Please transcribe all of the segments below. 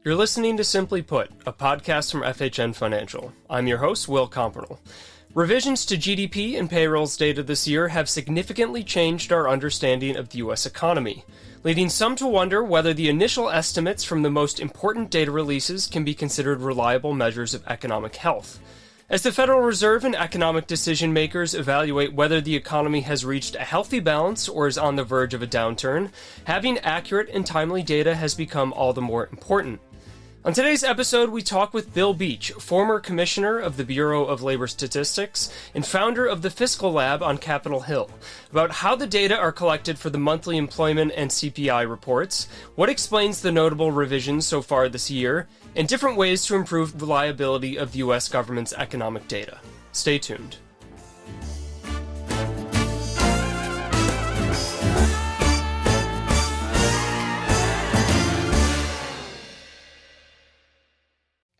You're listening to Simply Put, a podcast from FHN Financial. I'm your host, Will Compernell. Revisions to GDP and payrolls data this year have significantly changed our understanding of the U.S. economy, leading some to wonder whether the initial estimates from the most important data releases can be considered reliable measures of economic health. As the Federal Reserve and economic decision makers evaluate whether the economy has reached a healthy balance or is on the verge of a downturn, having accurate and timely data has become all the more important. On today's episode, we talk with Bill Beach, former commissioner of the Bureau of Labor Statistics and founder of the Fiscal Lab on Capitol Hill, about how the data are collected for the monthly employment and CPI reports, what explains the notable revisions so far this year, and different ways to improve reliability of the U.S. government's economic data. Stay tuned.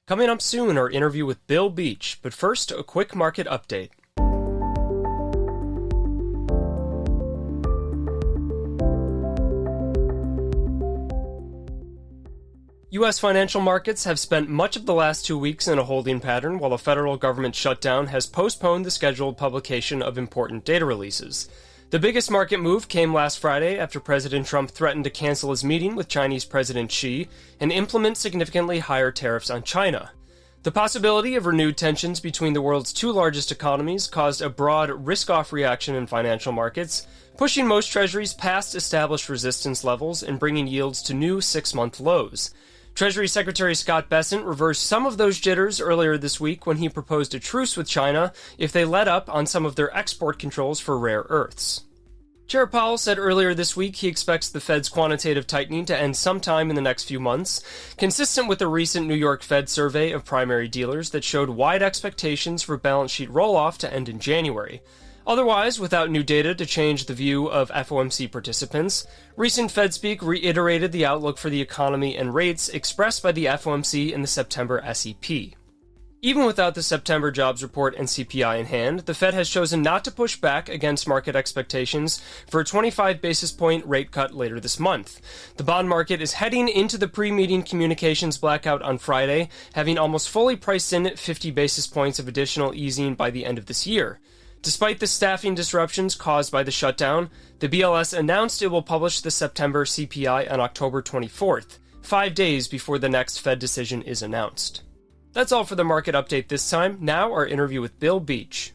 Coming up soon, our interview with Bill Beach, but first, a quick market update. U.S. financial markets have spent much of the last 2 weeks in a holding pattern, while a federal government shutdown has postponed the scheduled publication of important data releases. The biggest market move came last Friday after President Trump threatened to cancel his meeting with Chinese President Xi and implement significantly higher tariffs on China. The possibility of renewed tensions between the world's two largest economies caused a broad risk-off reaction in financial markets, pushing most treasuries past established resistance levels and bringing yields to new six-month lows. Treasury Secretary Scott Bessent reversed some of those jitters earlier this week when he proposed a truce with China if they let up on some of their export controls for rare earths. Chair Powell said earlier this week he expects the Fed's quantitative tightening to end sometime in the next few months, consistent with the recent New York Fed survey of primary dealers that showed wide expectations for balance sheet roll-off to end in January. Otherwise, without new data to change the view of FOMC participants, recent Fed speak reiterated the outlook for the economy and rates expressed by the FOMC in the September SEP. Even without the September jobs report and CPI in hand, the Fed has chosen not to push back against market expectations for a 25 basis point rate cut later this month. The bond market is heading into the pre-meeting communications blackout on Friday, having almost fully priced in 50 basis points of additional easing by the end of this year. Despite the staffing disruptions caused by the shutdown, the BLS announced it will publish the September CPI on October 24th, 5 days before the next Fed decision is announced. That's all for the market update this time. Now our interview with Bill Beach.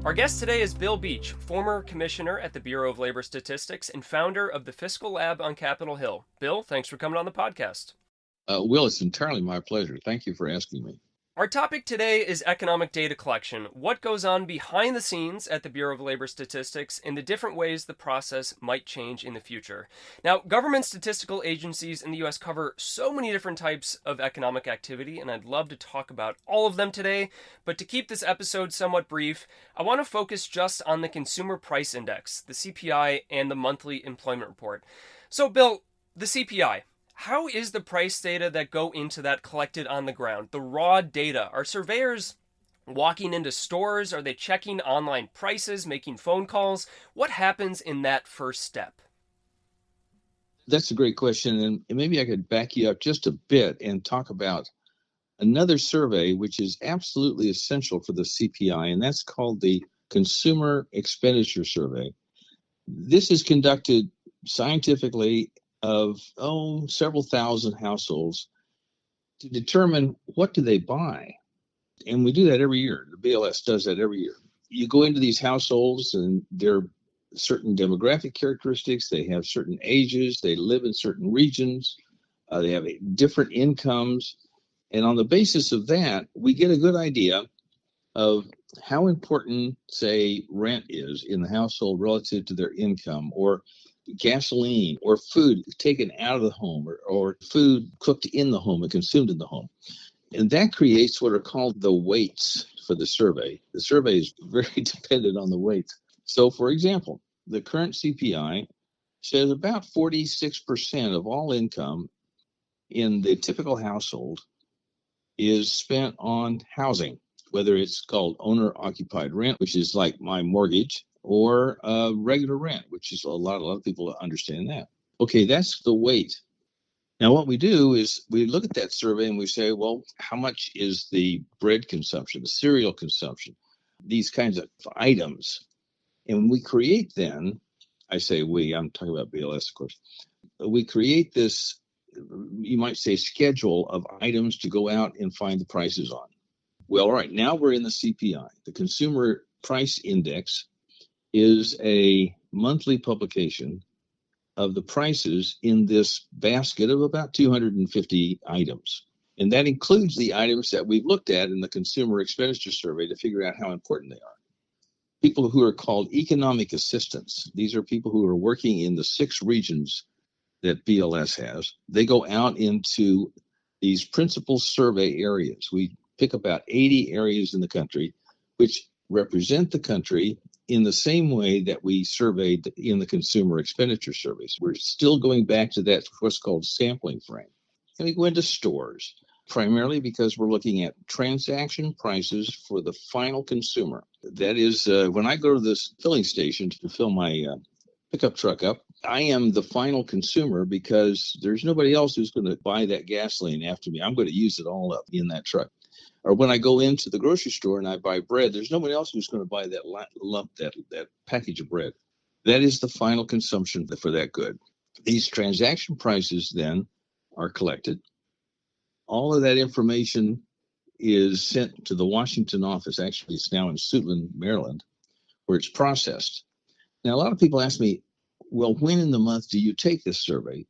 Our guest today is Bill Beach, former commissioner at the Bureau of Labor Statistics and founder of the Fiscal Lab on Capitol Hill. Bill, thanks for coming on the podcast. Will, it's entirely my pleasure. Thank you for asking me. Our topic today is economic data collection, what goes on behind the scenes at the Bureau of Labor Statistics, and the different ways the process might change in the future. Now, government statistical agencies in the U.S. cover so many different types of economic activity, and I'd love to talk about all of them today, but to keep this episode somewhat brief, I want to focus just on the Consumer Price Index, the CPI, and the monthly employment report. So, Bill, the CPI. How is the price data that go into that collected on the ground? The raw data. Are surveyors walking into stores? Are they checking online prices, making phone calls? What happens in that first step? That's a great question. And maybe I could back you up just a bit and talk about another survey, which is absolutely essential for the CPI, and that's called the Consumer Expenditure Survey. This is conducted scientifically of several thousand households to determine what do they buy. And we do that every year. The BLS does that every year. You go into these households and there are certain demographic characteristics. They have certain ages. They live in certain regions. They have different incomes. And on the basis of that, we get a good idea of how important, say, rent is in the household relative to their income, or gasoline, or food taken out of the home, or food cooked in the home and consumed in the home. And that creates what are called the weights for the survey. The survey is very dependent on the weights. So, for example, the current CPI says about 46% of all income in the typical household is spent on housing, whether it's called owner-occupied rent, which is like my mortgage, or regular rent, which is a lot of people understand that. Okay, that's the weight. Now, what we do is we look at that survey and we say, well, how much is the bread consumption, the cereal consumption, these kinds of items? And we create then, I say we, I'm talking about BLS, of course, we create this, you might say, schedule of items to go out and find the prices on. Well, all right, now we're in the CPI. The Consumer Price Index is a monthly publication of the prices in this basket of about 250 items. And that includes the items that we've looked at in the Consumer Expenditure Survey to figure out how important they are. People who are called economic assistants, these are people who are working in the 6 regions that BLS has. They go out into these principal survey areas. We pick about 80 areas in the country, which represent the country in the same way that we surveyed in the consumer expenditure surveys. We're still going back to that, what's called sampling frame. And we go into stores, primarily because we're looking at transaction prices for the final consumer. That is, when I go to this filling station to fill my pickup truck up, I am the final consumer because there's nobody else who's going to buy that gasoline after me. I'm going to use it all up in that truck. Or when I go into the grocery store and I buy bread, there's nobody else who's going to buy that lump, that package of bread. That is the final consumption for that good. These transaction prices then are collected. All of that information is sent to the Washington office. Actually, it's now in Suitland, Maryland, where it's processed. Now, a lot of people ask me, well, when in the month do you take this survey?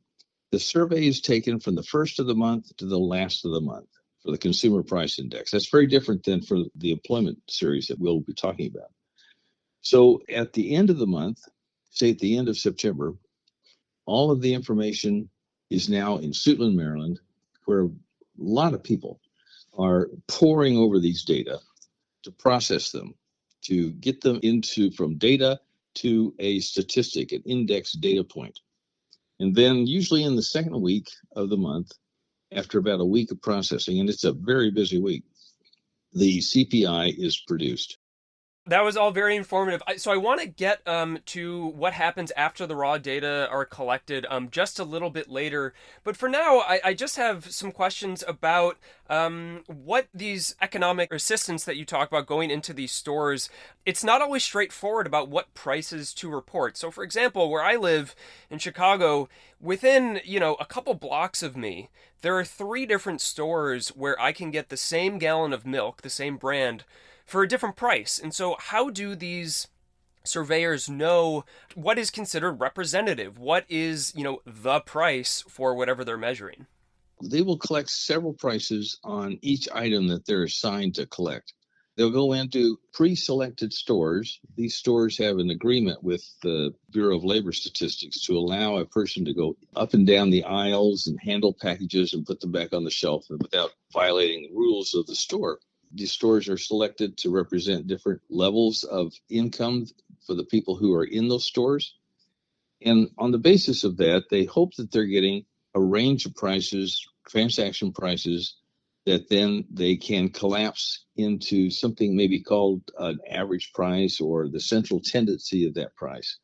The survey is taken from the first of the month to the last of the month for the Consumer Price Index. That's very different than for the employment series that we'll be talking about. So at the end of the month, say at the end of September, all of the information is now in Suitland, Maryland, where a lot of people are poring over these data to process them, to get them into from data to a statistic, an index data point. And then usually in the second week of the month, after about a week of processing, and it's a very busy week, the CPI is produced. That was all very informative. So I want to get to what happens after the raw data are collected just a little bit later. But for now, I just have some questions about what these economic assistance that you talk about going into these stores. It's not always straightforward about what prices to report. So for example, where I live in Chicago, within, a couple blocks of me, there are 3 different stores where I can get the same gallon of milk, the same brand, for a different price. And so how do these surveyors know what is considered representative? What is, the price for whatever they're measuring? They will collect several prices on each item that they're assigned to collect. They'll go into pre-selected stores. These stores have an agreement with the Bureau of Labor Statistics to allow a person to go up and down the aisles and handle packages and put them back on the shelf without violating the rules of the store. These stores are selected to represent different levels of income for the people who are in those stores. And on the basis of that, they hope that they're getting a range of prices, transaction prices, that then they can collapse into something maybe called an average price or the central tendency of that price.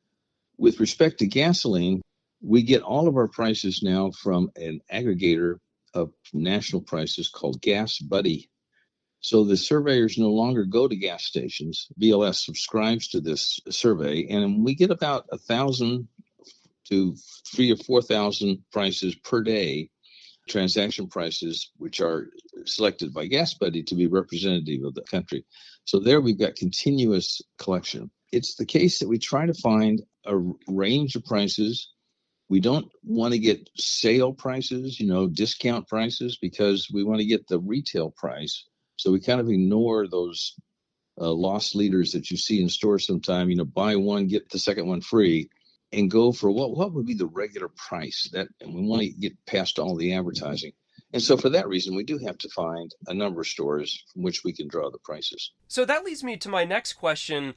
With respect to gasoline, we get all of our prices now from an aggregator of national prices called Gas Buddy. So the surveyors no longer go to gas stations. BLS subscribes to this survey, and we get about 1,000 to 3,000 or 4,000 prices per day, transaction prices, which are selected by Gas Buddy to be representative of the country. So there we've got continuous collection. It's the case that we try to find a range of prices. We don't want to get sale prices, discount prices, because we want to get the retail price. So we kind of ignore those loss leaders that you see in stores sometime, buy one, get the second one free, and go for what would be the regular price. And we want to get past all the advertising. And so for that reason, we do have to find a number of stores from which we can draw the prices. So that leads me to my next question,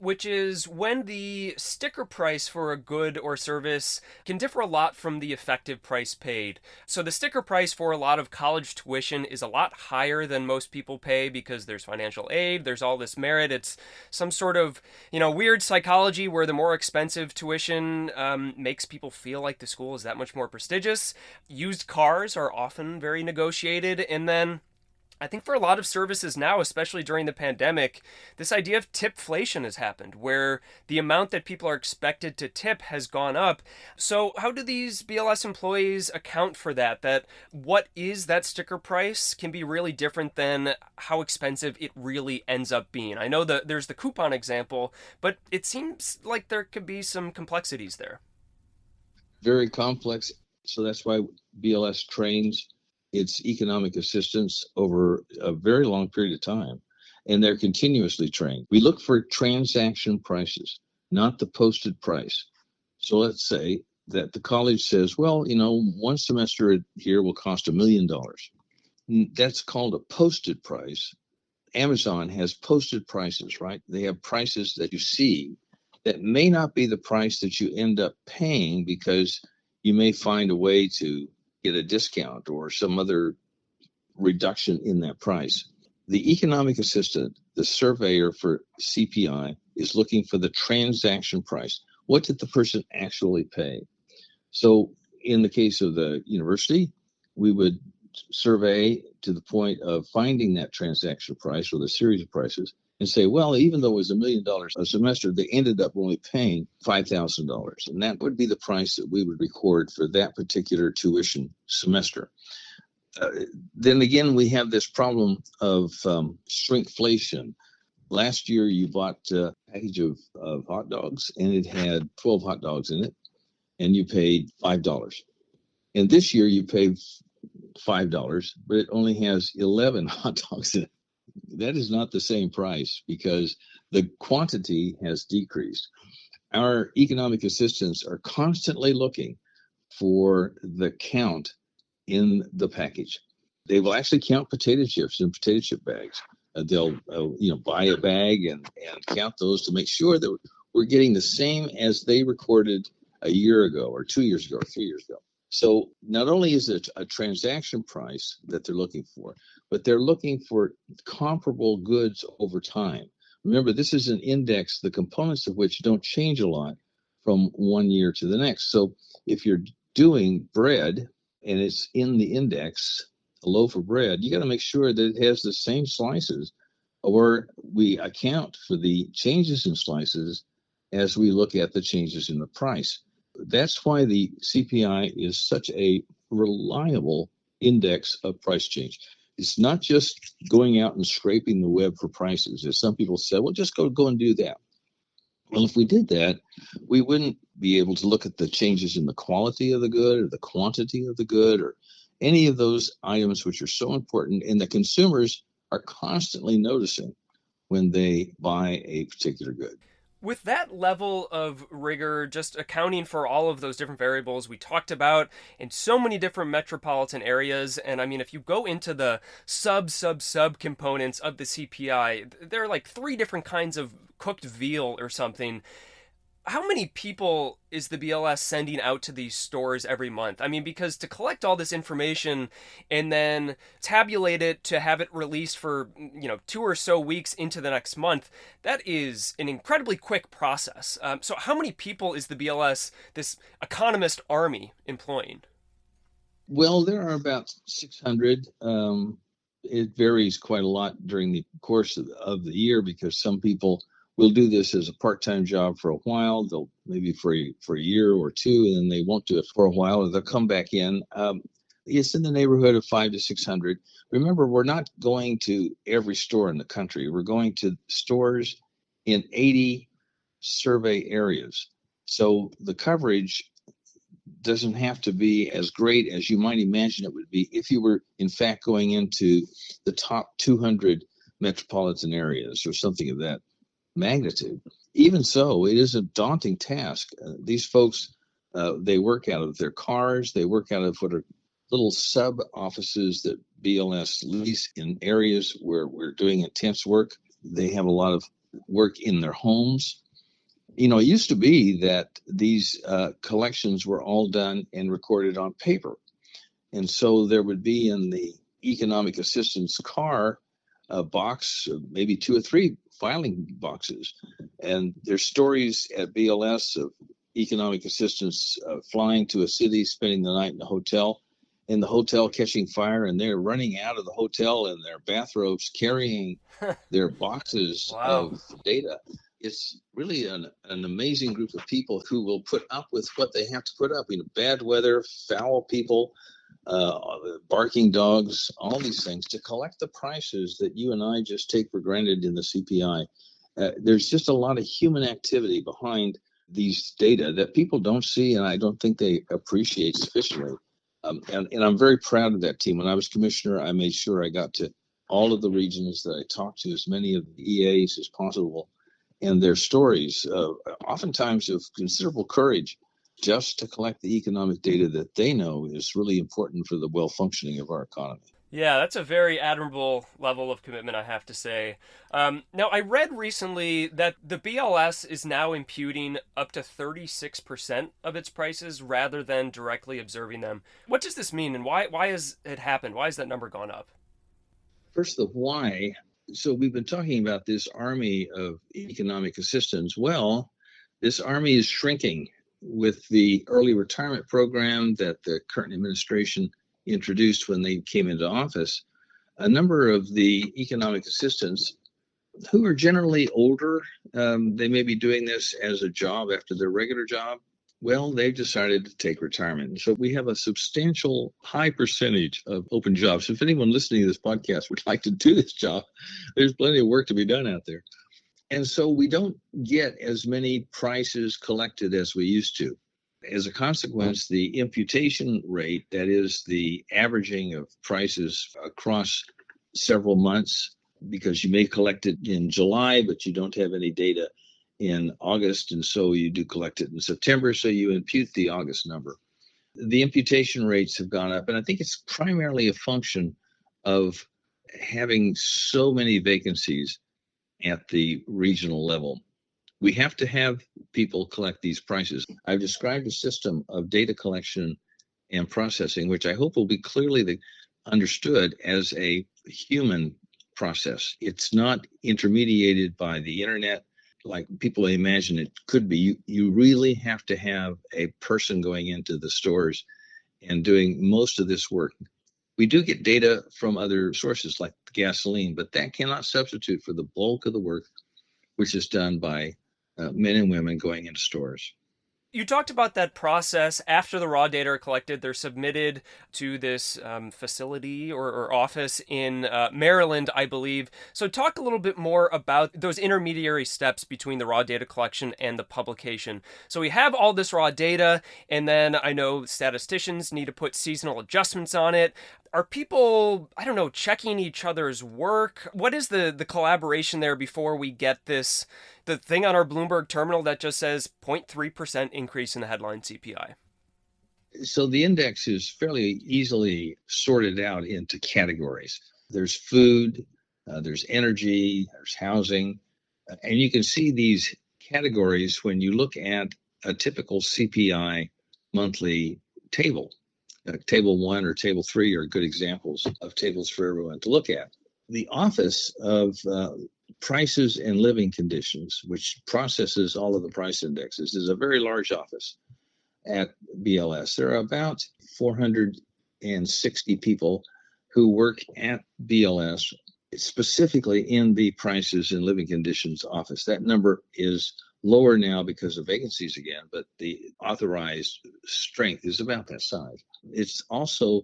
which is when the sticker price for a good or service can differ a lot from the effective price paid. So the sticker price for a lot of college tuition is a lot higher than most people pay because there's financial aid, there's all this merit. It's some sort of, weird psychology where the more expensive tuition makes people feel like the school is that much more prestigious. Used cars are often very negotiated, and then I think for a lot of services now, especially during the pandemic, this idea of tipflation has happened, where the amount that people are expected to tip has gone up. So how do these BLS employees account for that? That what is that sticker price can be really different than how expensive it really ends up being. I know that there's the coupon example, but it seems like there could be some complexities there. Very complex. So that's why BLS trains its economic assistants over a very long period of time, and they're continuously trained. We look for transaction prices, not the posted price. So let's say that the college says, well, one semester here will cost $1 million. That's called a posted price. Amazon has posted prices, right? They have prices that you see that may not be the price that you end up paying because you may find a way to get a discount or some other reduction in that price. The economic assistant, the surveyor for CPI, is looking for the transaction price. What did the person actually pay? So in the case of the university, we would survey to the point of finding that transaction price or the series of prices and say, well, even though it was $1 million a semester, they ended up only paying $5,000. And that would be the price that we would record for that particular tuition semester. Then again, we have this problem of shrinkflation. Last year, you bought a package of hot dogs, and it had 12 hot dogs in it, and you paid $5. And this year, you paid $5, but it only has 11 hot dogs in it. That is not the same price because the quantity has decreased. Our economic assistants are constantly looking for the count in the package. They will actually count potato chips in potato chip bags. They'll buy a bag and count those to make sure that we're getting the same as they recorded a year ago or 2 years ago or 3 years ago. So not only is it a transaction price that they're looking for, but they're looking for comparable goods over time. Remember, this is an index, the components of which don't change a lot from 1 year to the next. So if you're doing bread and it's in the index, a loaf of bread, you got to make sure that it has the same slices, or we account for the changes in slices as we look at the changes in the price. That's why the CPI is such a reliable index of price change. It's not just going out and scraping the web for prices. As some people said, well, just go and do that. Well, if we did that, we wouldn't be able to look at the changes in the quality of the good or the quantity of the good or any of those items which are so important and that consumers are constantly noticing when they buy a particular good. With that level of rigor, just accounting for all of those different variables we talked about in so many different metropolitan areas, and I mean, if you go into the sub components of the CPI, there are like 3 different kinds of cooked veal or something. How many people is the BLS sending out to these stores every month? I mean, because to collect all this information and then tabulate it to have it released for, 2 or so weeks into the next month, that is an incredibly quick process. So how many people is the BLS, this economist army, employing? Well, there are about 600. It varies quite a lot during the course of the year because some people will do this as a part-time job for a while. They'll maybe for a year or two, and then they won't do it for a while, or they'll come back in. It's in the neighborhood of 500 to 600. Remember, we're not going to every store in the country. We're going to stores in 80 survey areas. So the coverage doesn't have to be as great as you might imagine it would be if you were, in fact, going into the top 200 metropolitan areas or something of that magnitude. Even so, it is a daunting task. These folks, they work out of their cars. They work out of what are little sub offices that BLS lease in areas where we're doing intense work. They have a lot of work in their homes. It used to be that these collections were all done and recorded on paper. And so there would be in the economic assistance car a box, maybe 2 or 3 filing boxes. And there's stories at BLS of economic assistance flying to a city, spending the night in the hotel catching fire, and they're running out of the hotel in their bathrobes carrying their boxes Wow. of data. It's really an amazing group of people who will put up with what they have to put up. Bad weather, foul people, uh, barking dogs, all these things to collect the prices that you and I just take for granted in the CPI. There's just a lot of human activity behind these data that people don't see, and I don't think they appreciate sufficiently. And I'm very proud of that team. When I was commissioner, I made sure I got to all of the regions, that I talked to as many of the EAs as possible, and their stories, oftentimes of considerable courage, just to collect the economic data that they know is really important for the well functioning of our economy. Yeah, that's a very admirable level of commitment, I have to say. Now, I read recently that the BLS is now imputing up to 36% of its prices rather than directly observing them. What does this mean, and why has it happened? Why has that number gone up? First, the why. So, we've been talking about this army of economic assistance. Well, this army is shrinking with the early retirement program that the current administration introduced when they came into office. A number of the economic assistants who are generally older, they may be doing this as a job after their regular job. Well, they've decided to take retirement. So we have a substantial high percentage of open jobs. If anyone listening to this podcast would like to do this job, there's plenty of work to be done out there. And so we don't get as many prices collected as we used to. As a consequence, the imputation rate, that is the averaging of prices across several months, because you may collect it in July, but you don't have any data in August, and so you do collect it in September, so you impute the August number. The imputation rates have gone up, and I think it's primarily a function of having so many vacancies at the regional level. We have to have people collect these prices. I've described a system of data collection and processing, which I hope will be clearly understood as a human process. It's not intermediated by the internet like people imagine it could be. You really have to have a person going into the stores and doing most of this work. We do get data from other sources like gasoline, but that cannot substitute for the bulk of the work, which is done by men and women going into stores. You talked about that process after the raw data are collected. They're submitted to this facility or office in Maryland, I believe. So, talk a little bit more about those intermediary steps between the raw data collection and the publication. So, we have all this raw data, and then I know statisticians need to put seasonal adjustments on it. Are people, I don't know, checking each other's work? What is the collaboration there before we get the thing on our Bloomberg terminal that just says 0.3% increase in the headline CPI? So the index is fairly easily sorted out into categories. There's food, there's energy, there's housing, and you can see these categories when you look at a typical CPI monthly table. Table 1 or Table 3 are good examples of tables for everyone to look at. The Office of Prices and Living Conditions, which processes all of the price indexes, is a very large office at BLS. There are about 460 people who work at BLS, specifically in the Prices and Living Conditions office. That number is lower now because of vacancies again, but the authorized strength is about that size. It's also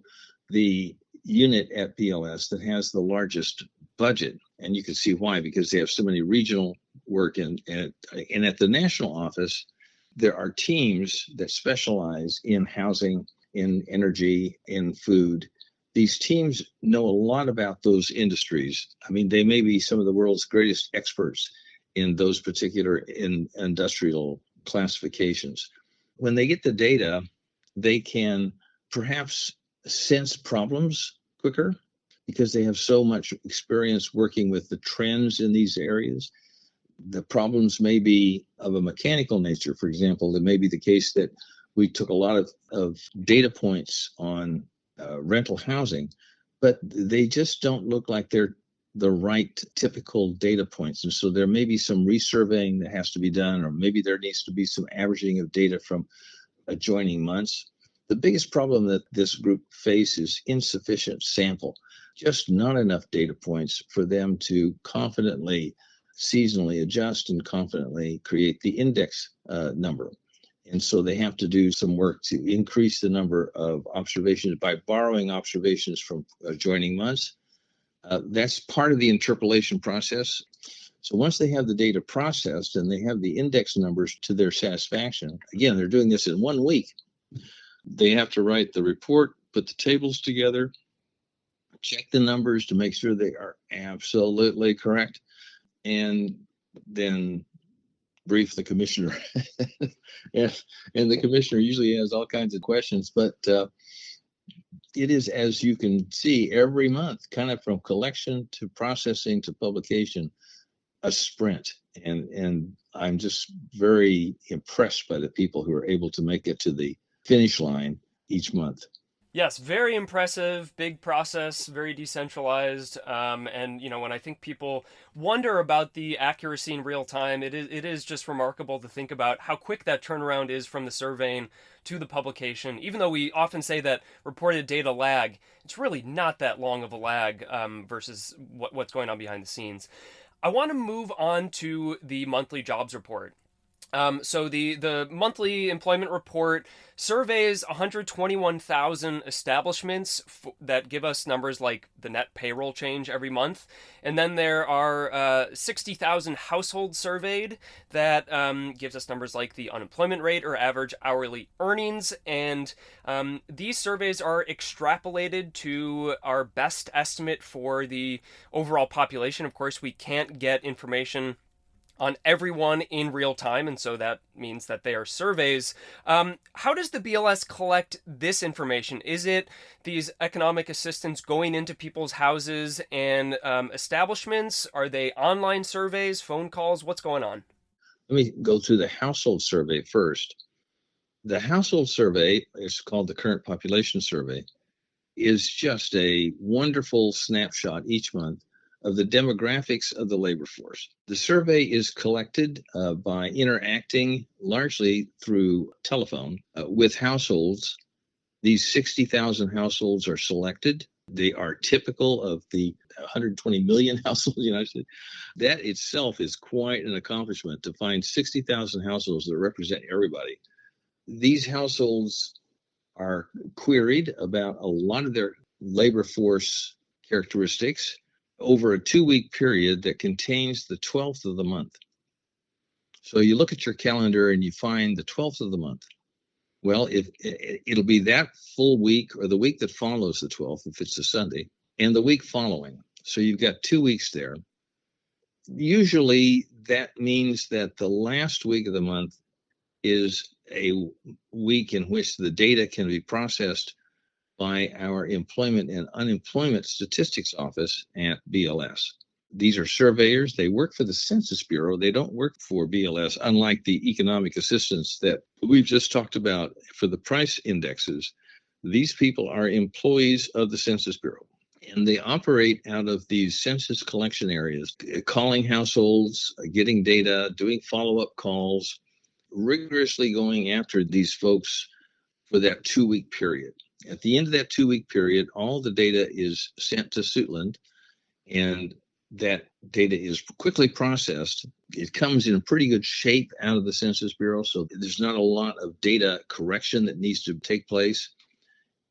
the unit at BLS that has the largest budget, and you can see why, because they have so many regional work, and at the national office there are teams that specialize in housing, in energy, in food. These teams know a lot about those industries. I mean, they may be some of the world's greatest experts in those particular industrial classifications. When they get the data, they can perhaps sense problems quicker because they have so much experience working with the trends in these areas. The problems may be of a mechanical nature. For example, it may be the case that we took a lot of data points on rental housing, but they just don't look like they're the right typical data points. And so there may be some resurveying that has to be done, or maybe there needs to be some averaging of data from adjoining months. The biggest problem that this group faces is insufficient sample, just not enough data points for them to confidently seasonally adjust and confidently create the index number. And so they have to do some work to increase the number of observations by borrowing observations from adjoining months. That's part of the interpolation process. So once they have the data processed and they have the index numbers to their satisfaction, again, they're doing this in 1 week. They have to write the report, put the tables together, check the numbers to make sure they are absolutely correct, and then brief the commissioner. and the commissioner usually has all kinds of questions, but it is, as you can see, every month, kind of from collection to processing to publication, a sprint. And I'm just very impressed by the people who are able to make it to the finish line each month. Yes, very impressive, big process, very decentralized, and when I think people wonder about the accuracy in real time, it is just remarkable to think about how quick that turnaround is from the surveying to the publication. Even though we often say that reported data lag, it's really not that long of a lag versus what's going on behind the scenes. I want to move on to the monthly jobs report. So the monthly employment report surveys 121,000 establishments that give us numbers like the net payroll change every month, and then there are 60,000 households surveyed that gives us numbers like the unemployment rate or average hourly earnings, and these surveys are extrapolated to our best estimate for the overall population. Of course, we can't get information on everyone in real time, and so that means that they are surveys. How does the BLS collect this information? Is it these economic assistants going into people's houses and establishments? Are they online surveys, phone calls? What's going on? Let me go through the household survey first. The household survey is called the current population survey, is just a wonderful snapshot each month of the demographics of the labor force. The survey is collected by interacting largely through telephone with households. These 60,000 households are selected. They are typical of the 120 million households in the United States. That itself is quite an accomplishment to find 60,000 households that represent everybody. These households are queried about a lot of their labor force characteristics over a 2-week period that contains the 12th of the month. So you look at your calendar and you find the 12th of the month. Well, it'll be that full week or the week that follows the 12th, if it's a Sunday, and the week following. So you've got 2 weeks there. Usually that means that the last week of the month is a week in which the data can be processed by our Employment and Unemployment Statistics Office at BLS. These are surveyors. They work for the Census Bureau. They don't work for BLS, unlike the economic assistance that we've just talked about for the price indexes. These people are employees of the Census Bureau, and they operate out of these census collection areas, calling households, getting data, doing follow-up calls, rigorously going after these folks for that 2-week period. At the end of that 2-week period, all the data is sent to Suitland, and that data is quickly processed. It comes in pretty good shape out of the Census Bureau, so there's not a lot of data correction that needs to take place.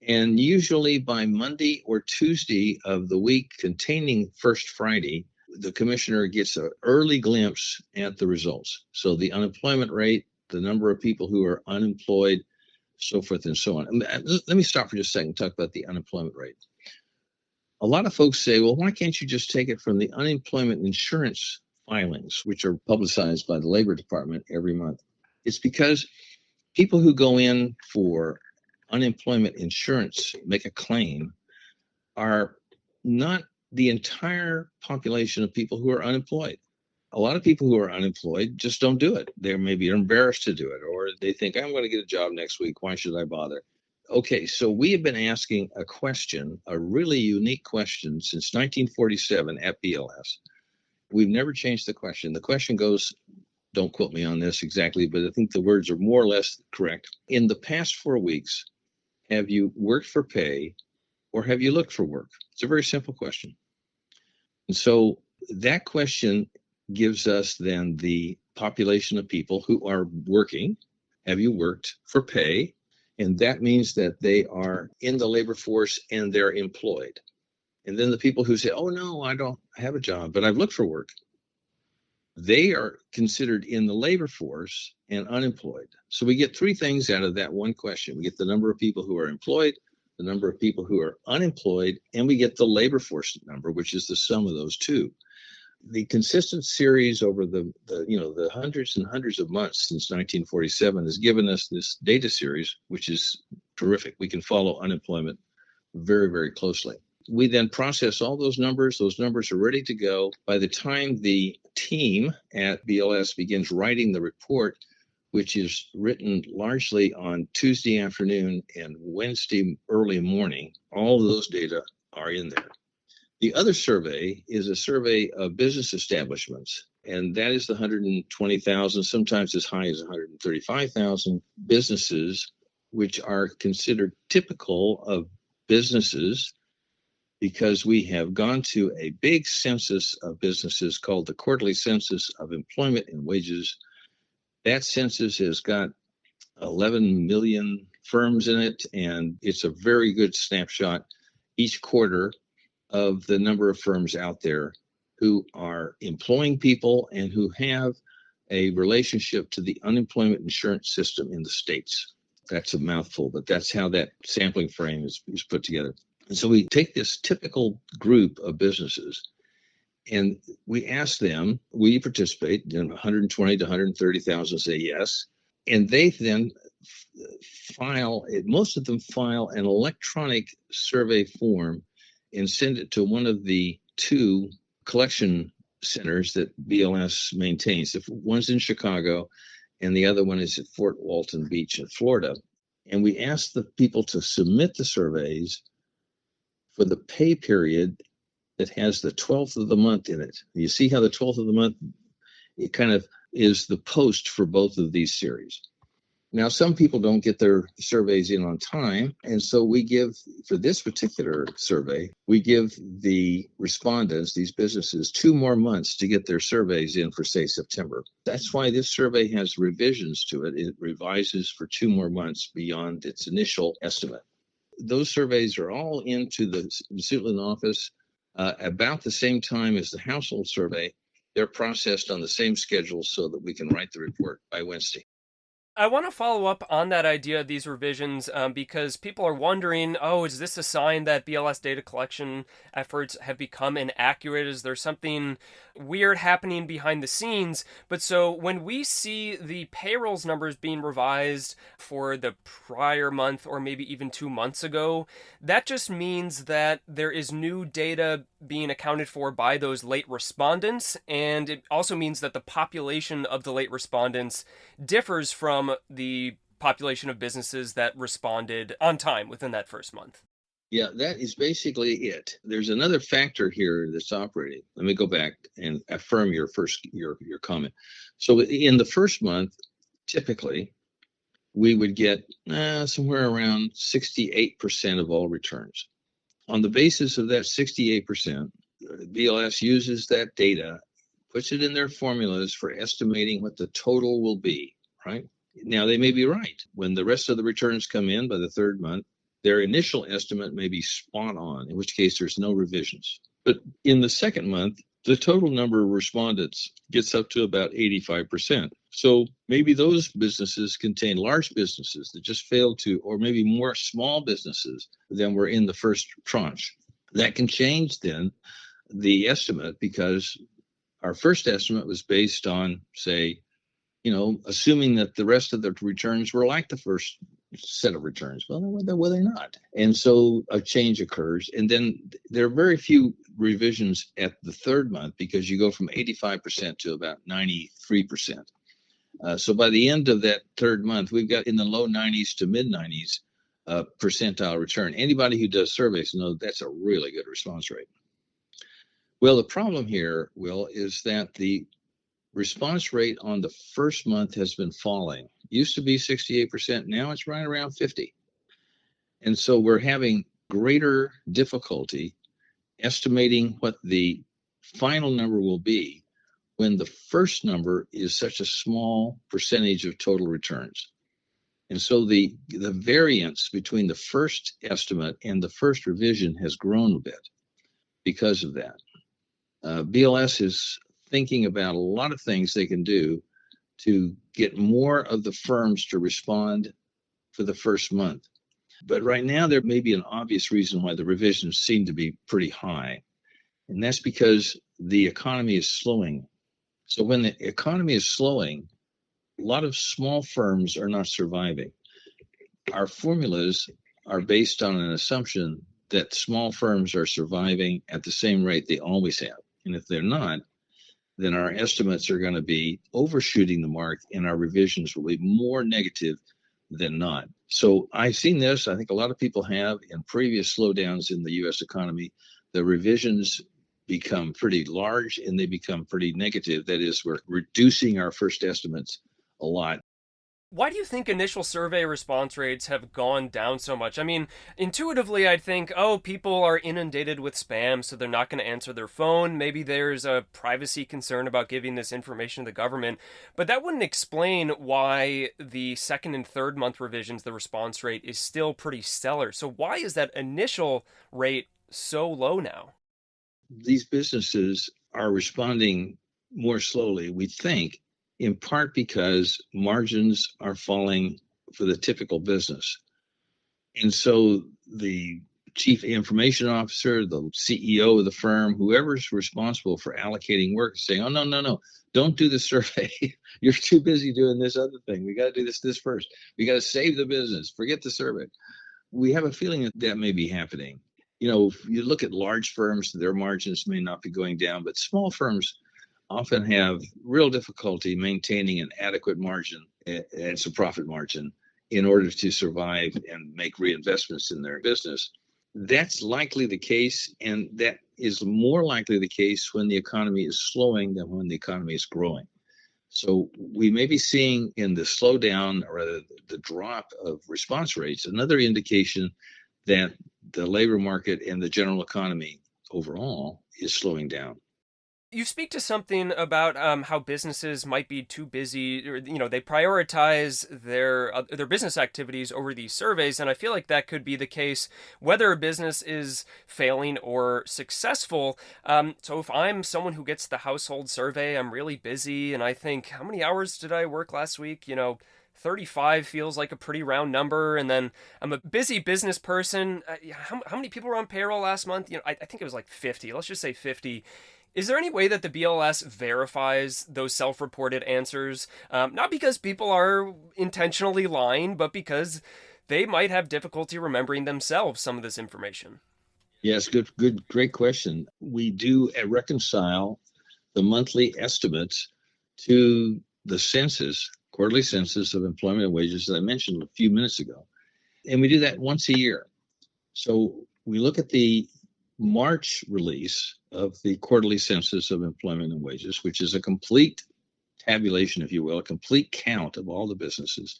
And usually by Monday or Tuesday of the week containing First Friday, the commissioner gets an early glimpse at the results. So the unemployment rate, the number of people who are unemployed, so forth and so on. Let me stop for just a second and talk about the unemployment rate. A lot of folks say, well, why can't you just take it from the unemployment insurance filings, which are publicized by the Labor Department every month? It's because people who go in for unemployment insurance make a claim are not the entire population of people who are unemployed. A lot of people who are unemployed just don't do it. They're maybe embarrassed to do it, or they think, I'm going to get a job next week. Why should I bother? Okay, so we have been asking a question, a really unique question, since 1947 at BLS. We've never changed the question. The question goes, don't quote me on this exactly, but I think the words are more or less correct. In the past 4 weeks, have you worked for pay or have you looked for work? It's a very simple question. And so that question gives us then the population of people who are working. Have you worked for pay? And that means that they are in the labor force and they're employed. And then the people who say, oh, no, I don't have a job, but I've looked for work. They are considered in the labor force and unemployed. So we get three things out of that one question. We get the number of people who are employed, the number of people who are unemployed, and we get the labor force number, which is the sum of those two. The consistent series over the hundreds and hundreds of months since 1947 has given us this data series, which is terrific. We can follow unemployment very, very closely. We then process all those numbers. Those numbers are ready to go. By the time the team at BLS begins writing the report, which is written largely on Tuesday afternoon and Wednesday early morning, all of those data are in there. The other survey is a survey of business establishments, and that is the 120,000, sometimes as high as 135,000 businesses, which are considered typical of businesses because we have gone to a big census of businesses called the Quarterly Census of Employment and Wages. That census has got 11 million firms in it, and it's a very good snapshot each quarter of the number of firms out there who are employing people and who have a relationship to the unemployment insurance system in the states. That's a mouthful, but that's how that sampling frame is put together. And so we take this typical group of businesses and we ask them, will you participate? 120 to 130,000 say yes. And they then most of them file an electronic survey form and send it to one of the two collection centers that BLS maintains. One's in Chicago and the other one is at Fort Walton Beach in Florida. And we ask the people to submit the surveys for the pay period that has the 12th of the month in it. You see how the 12th of the month, it kind of is the post for both of these series. Now, some people don't get their surveys in on time, and so we give, for this particular survey, we give the respondents, these businesses, 2 more months to get their surveys in for, say, September. That's why this survey has revisions to it. It revises for 2 more months beyond its initial estimate. Those surveys are all into the Suitland office about the same time as the household survey. They're processed on the same schedule so that we can write the report by Wednesday. I want to follow up on that idea of these revisions because people are wondering, oh, is this a sign that BLS data collection efforts have become inaccurate? Is there something weird happening behind the scenes? But so when we see the payrolls numbers being revised for the prior month or maybe even 2 months ago, that just means that there is new data being accounted for by those late respondents. And it also means that the population of the late respondents differs from the population of businesses that responded on time within that first month. Yeah, that is basically it. There's another factor here that's operating. Let me go back and affirm your comment. So in the first month, typically, we would get somewhere around 68% of all returns. On the basis of that 68%, BLS uses that data, puts it in their formulas for estimating what the total will be, right? Now, they may be right. When the rest of the returns come in by the third month, their initial estimate may be spot on, in which case there's no revisions. But in the second month, the total number of respondents gets up to about 85%. So maybe those businesses contain large businesses that just failed to, or maybe more small businesses than were in the first tranche. That can change then the estimate because our first estimate was based on, say, assuming that the rest of the returns were like the first set of returns. Well, they're not. And so a change occurs. And then there are very few revisions at the third month because you go from 85% to about 93%. So by the end of that third month, we've got in the low 90s to mid 90s percentile return. Anybody who does surveys knows that's a really good response rate. Well, the problem here, Will, is that the response rate on the first month has been falling. Used to be 68%, now it's right around 50. And so we're having greater difficulty estimating what the final number will be when the first number is such a small percentage of total returns. And so the variance between the first estimate and the first revision has grown a bit because of that. BLS is thinking about a lot of things they can do to get more of the firms to respond for the first month. But right now, there may be an obvious reason why the revisions seem to be pretty high, and that's because the economy is slowing. So when the economy is slowing, a lot of small firms are not surviving. Our formulas are based on an assumption that small firms are surviving at the same rate they always have. And if they're not, then our estimates are going to be overshooting the mark and our revisions will be more negative than not. So I've seen this, I think a lot of people have in previous slowdowns in the US economy, the revisions become pretty large and they become pretty negative. That is, we're reducing our first estimates a lot. Why do you think initial survey response rates have gone down so much? I mean, intuitively, I'd think, oh, people are inundated with spam, so they're not going to answer their phone. Maybe there's a privacy concern about giving this information to the government. But that wouldn't explain why the second and third month revisions, the response rate is still pretty stellar. So why is that initial rate so low now? These businesses are responding more slowly, we think, in part because margins are falling for the typical business. And so the chief information officer, the CEO of the firm, whoever's responsible for allocating work is saying, oh, no, don't do the survey. You're too busy doing this other thing. We got to do this first. We got to save the business. Forget the survey. We have a feeling that that may be happening. You know, if you look at large firms, their margins may not be going down, but small firms often have real difficulty maintaining an adequate margin, and it's a profit margin, in order to survive and make reinvestments in their business. That's likely the case, and that is more likely the case when the economy is slowing than when the economy is growing. So we may be seeing in the slowdown, or rather the drop of response rates, another indication that the labor market and the general economy overall is slowing down. You speak to something about how businesses might be too busy, or they prioritize their business activities over these surveys, and I feel like that could be the case whether a business is failing or successful. So if I'm someone who gets the household survey, I'm really busy, and I think, how many hours did I work last week? 35 feels like a pretty round number. And then I'm a busy business person. How many people were on payroll last month? I think it was like 50. Let's just say 50. Is there any way that the BLS verifies those self reported answers? Not because people are intentionally lying, but because they might have difficulty remembering themselves some of this information. Yes, great question. We do reconcile the monthly estimates to the census, quarterly census of employment and wages that I mentioned a few minutes ago. And we do that once a year. So we look at the March release of the quarterly census of employment and wages, which is a complete tabulation, if you will, a complete count of all the businesses.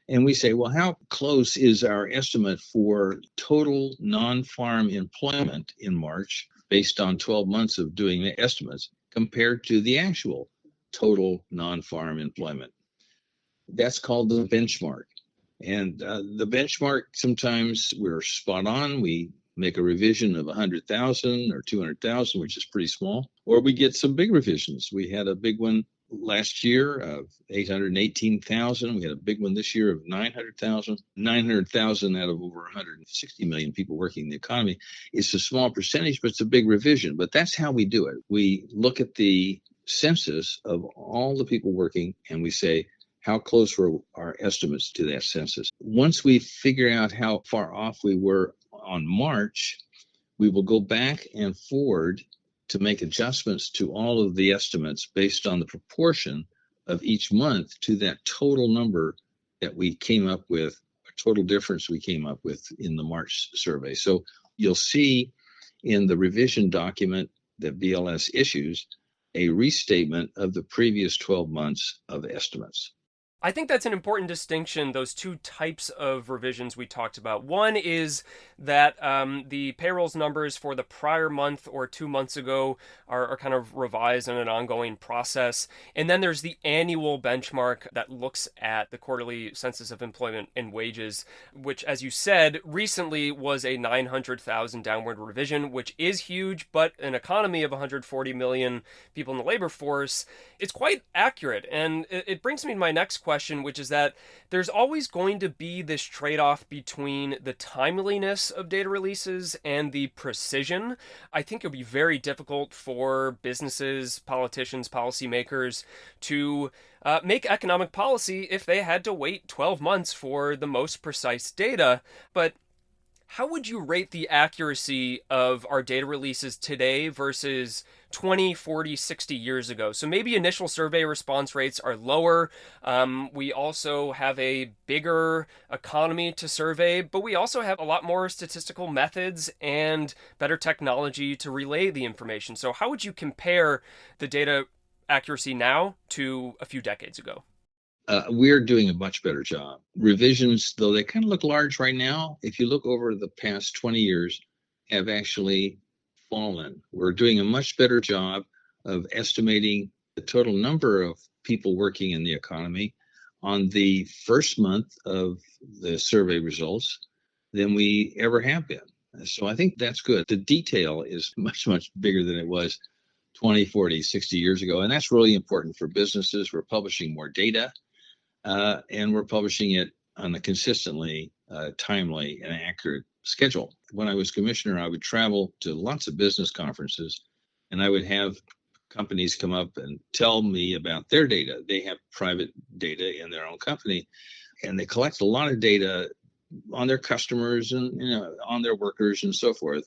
And we say, well, how close is our estimate for total non-farm employment in March based on 12 months of doing the estimates compared to the actual total non-farm employment? That's called the benchmark. And the benchmark, sometimes we're spot on. We make a revision of 100,000 or 200,000, which is pretty small, or we get some big revisions. We had a big one last year of 818,000. We had a big one this year of 900,000. 900,000 out of over 160 million people working in the economy. It's a small percentage, but it's a big revision. But that's how we do it. We look at the census of all the people working and we say, how close were our estimates to that census? once we figure out how far off we were on March, we will go back and forward to make adjustments to all of the estimates based on the proportion of each month to that total number that we came up with, or total difference we came up with in the March survey. So you'll see in the revision document that BLS issues a restatement of the previous 12 months of estimates. I think that's an important distinction, those two types of revisions we talked about. One is that the payrolls numbers for the prior month or 2 months ago are kind of revised in an ongoing process. And then there's the annual benchmark that looks at the quarterly census of employment and wages, which, as you said, recently was a 900,000 downward revision, which is huge, but an economy of 140 million people in the labor force, it's quite accurate. And it brings me to my next question, which is that there's always going to be this trade-off between the timeliness of data releases and the precision. I think it would be very difficult for businesses, politicians, policymakers to make economic policy if they had to wait 12 months for the most precise data. But how would you rate the accuracy of our data releases today versus 20, 40, 60 years ago? So maybe initial survey response rates are lower. We also have a bigger economy to survey, but we also have a lot more statistical methods and better technology to relay the information. So how would you compare the data accuracy now to a few decades ago? We're doing a much better job. Revisions, though they kind of look large right now, if you look over the past 20 years, have actually fallen. We're doing a much better job of estimating the total number of people working in the economy on the first month of the survey results than we ever have been. So I think that's good. The detail is much, much bigger than it was 20, 40, 60 years ago. And that's really important for businesses. We're publishing more data. And we're publishing it on a consistently timely and accurate schedule. When I was commissioner, I would travel to lots of business conferences, and I would have companies come up and tell me about their data. They have private data in their own company, and they collect a lot of data on their customers and on their workers and so forth.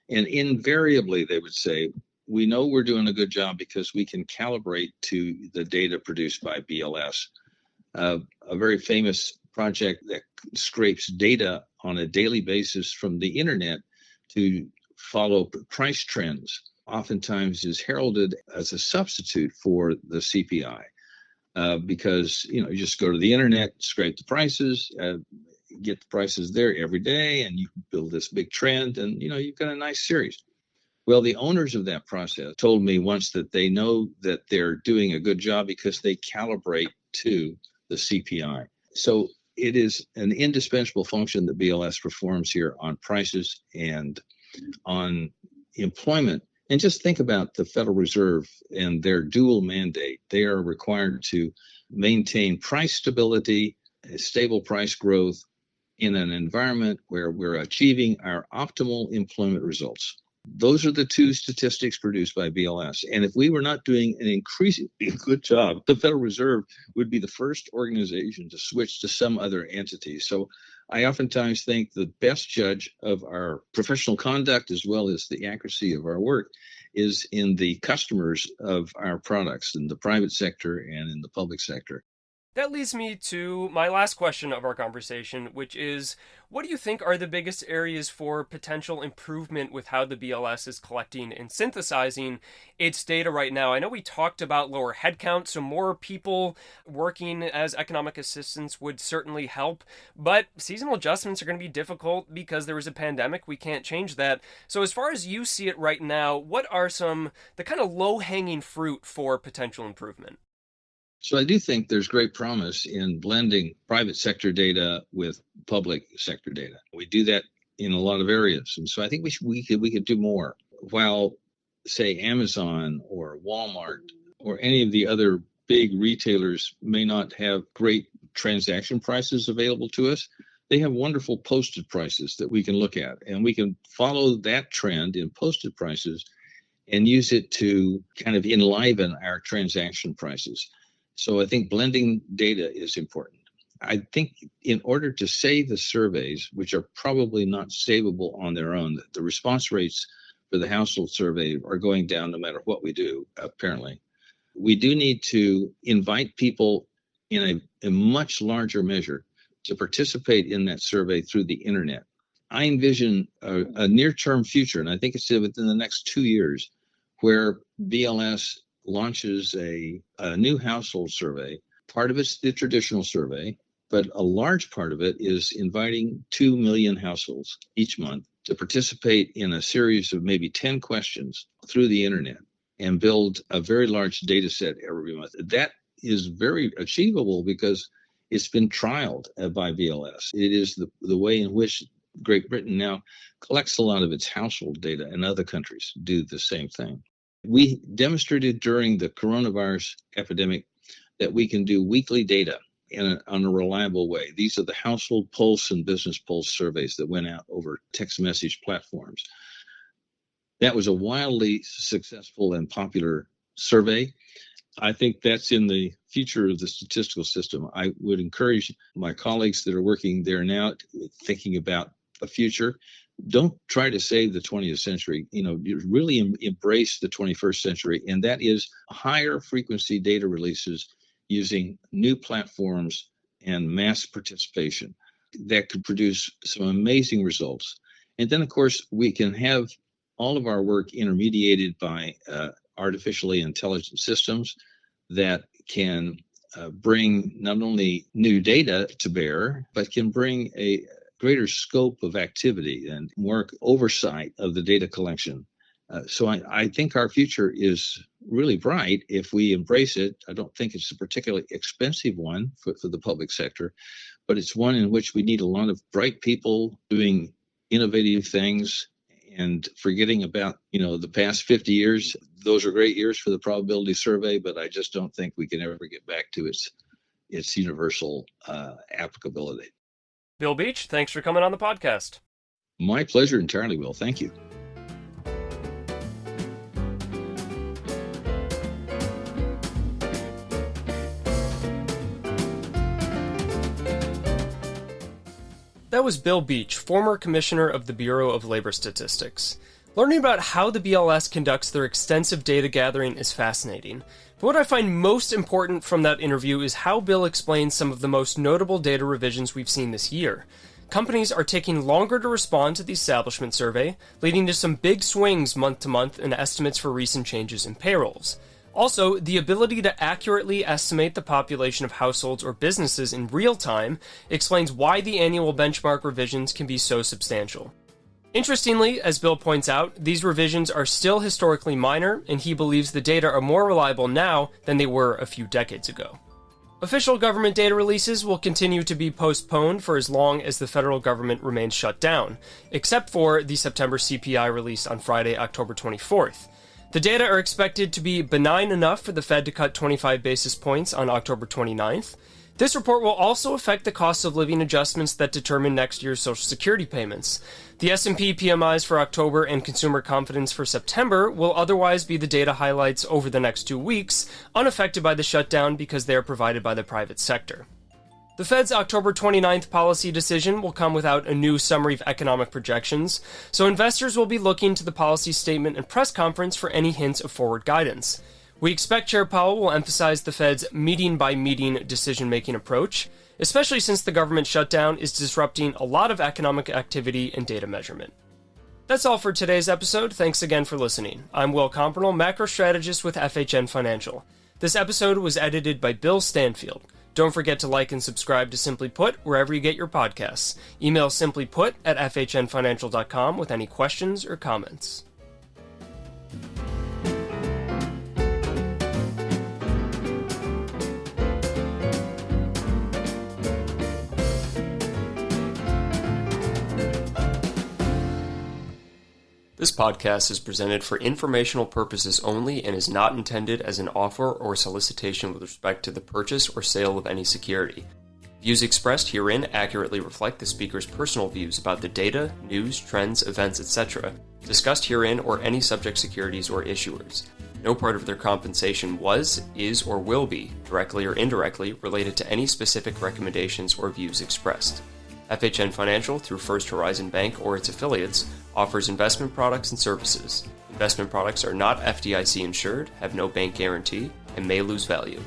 And invariably, they would say, we know we're doing a good job because we can calibrate to the data produced by BLS. A very famous project that scrapes data on a daily basis from the internet to follow price trends oftentimes is heralded as a substitute for the CPI because you just go to the internet, scrape the prices, get the prices there every day, and you build this big trend, and you've got a nice series. Well, the owners of that process told me once that they know that they're doing a good job because they calibrate to the CPI. So it is an indispensable function that BLS performs here on prices and on employment. And just think about the Federal Reserve and their dual mandate. They are required to maintain price stability, stable price growth in an environment where we're achieving our optimal employment results. Those are the two statistics produced by BLS. And if we were not doing an increasingly good job, the Federal Reserve would be the first organization to switch to some other entity. So I oftentimes think the best judge of our professional conduct as well as the accuracy of our work is in the customers of our products in the private sector and in the public sector. That leads me to my last question of our conversation, which is, what do you think are the biggest areas for potential improvement with how the BLS is collecting and synthesizing its data right now? I know we talked about lower headcount, so more people working as economic assistants would certainly help, but seasonal adjustments are going to be difficult because there was a pandemic. We can't change that. So as far as you see it right now, what are the kind of low-hanging fruit for potential improvement? So I do think there's great promise in blending private sector data with public sector data. We do that in a lot of areas, and so I think we could do more. While, say, Amazon or Walmart or any of the other big retailers may not have great transaction prices available to us, they have wonderful posted prices that we can look at, and we can follow that trend in posted prices and use it to kind of enliven our transaction prices. So I think blending data is important. I think in order to save the surveys, which are probably not savable on their own, the response rates for the household survey are going down no matter what we do, apparently. We do need to invite people in a much larger measure to participate in that survey through the internet. I envision a near-term future, and I think it's within the next 2 years, where BLS launches a new household survey. Part of it's the traditional survey, but a large part of it is inviting 2 million households each month to participate in a series of maybe 10 questions through the internet and build a very large data set every month. That is very achievable because it's been trialed by BLS. It is the way in which Great Britain now collects a lot of its household data, and other countries do the same thing. We demonstrated during the coronavirus epidemic that we can do weekly data on a reliable way. These are the household pulse and business pulse surveys that went out over text message platforms. That was a wildly successful and popular survey. I think that's in the future of the statistical system. I would encourage my colleagues that are working there now, thinking about a future. Don't try to save the 20th century. You really embrace the 21st century, and that is higher frequency data releases using new platforms and mass participation that could produce some amazing results. And then, of course, we can have all of our work intermediated by artificially intelligent systems that can bring not only new data to bear, but can bring a greater scope of activity and more oversight of the data collection. So I think our future is really bright if we embrace it. I don't think it's a particularly expensive one for the public sector, but it's one in which we need a lot of bright people doing innovative things and forgetting about, the past 50 years. Those are great years for the probability survey, but I just don't think we can ever get back to its universal applicability. Bill Beach, thanks for coming on the podcast. My pleasure entirely, Will. Thank you. That was Bill Beach, former commissioner of the Bureau of Labor Statistics. Learning about how the BLS conducts their extensive data gathering is fascinating. But what I find most important from that interview is how Bill explains some of the most notable data revisions we've seen this year. Companies are taking longer to respond to the establishment survey, leading to some big swings month to month in estimates for recent changes in payrolls. Also, the ability to accurately estimate the population of households or businesses in real time explains why the annual benchmark revisions can be so substantial. Interestingly, as Bill points out, these revisions are still historically minor, and he believes the data are more reliable now than they were a few decades ago. Official government data releases will continue to be postponed for as long as the federal government remains shut down, except for the September CPI released on Friday, October 24th. The data are expected to be benign enough for the Fed to cut 25 basis points on October 29th. This report will also affect the cost of living adjustments that determine next year's Social Security payments. The S&P PMIs for October and consumer confidence for September will otherwise be the data highlights over the next 2 weeks, unaffected by the shutdown because they are provided by the private sector. The Fed's October 29th policy decision will come without a new summary of economic projections, so investors will be looking to the policy statement and press conference for any hints of forward guidance. We expect Chair Powell will emphasize the Fed's meeting-by-meeting decision-making approach, especially since the government shutdown is disrupting a lot of economic activity and data measurement. That's all for today's episode. Thanks again for listening. I'm Will Compernell, macro strategist with FHN Financial. This episode was edited by Bill Stanfield. Don't forget to like and subscribe to Simply Put wherever you get your podcasts. Email simplyput@fhnfinancial.com with any questions or comments. This podcast is presented for informational purposes only and is not intended as an offer or solicitation with respect to the purchase or sale of any security. Views expressed herein accurately reflect the speaker's personal views about the data, news, trends, events, etc. discussed herein or any subject securities or issuers. No part of their compensation was, is, or will be, directly or indirectly, related to any specific recommendations or views expressed. FHN Financial, through First Horizon Bank or its affiliates, offers investment products and services. Investment products are not FDIC insured, have no bank guarantee, and may lose value.